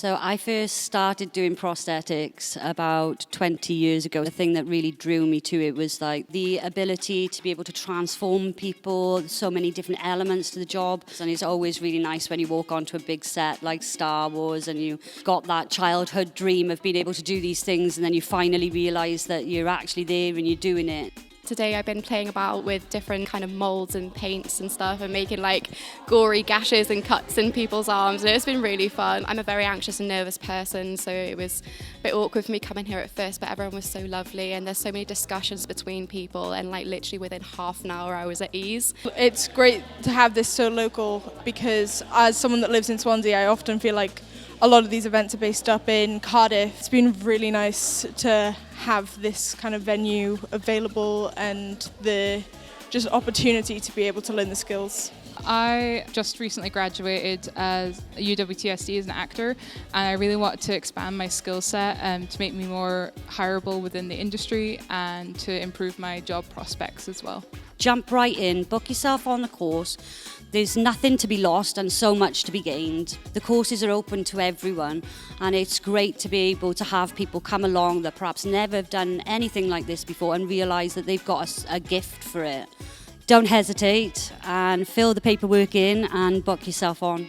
So I first started doing prosthetics about 20 years ago. The thing that really drew me to it was like the ability to be able to transform people, so many different elements to the job. And it's always really nice when you walk onto a big set like Star Wars and you got that childhood dream of being able to do these things, and then you finally realise that you're actually there and you're doing it. Today I've been playing about with different kind of moulds and paints and stuff and making like gory gashes and cuts in people's arms, and it's been really fun. I'm a very anxious and nervous person, so it was a bit awkward for me coming here at first, but everyone was so lovely and there's so many discussions between people, and like literally within half an hour I was at ease. It's great to have this so local, because as someone that lives in Swansea, I often feel like a lot of these events are based up in Cardiff. It's been really nice to have this kind of venue available and the just opportunity to be able to learn the skills. I just recently graduated as a UWTSD as an actor, and I really want to expand my skill set to make me more hireable within the industry and to improve my job prospects as well. Jump right in, book yourself on the course. There's nothing to be lost and so much to be gained. The courses are open to everyone, and it's great to be able to have people come along that perhaps never have done anything like this before and realise that they've got a gift for it. Don't hesitate and fill the paperwork in and book yourself on.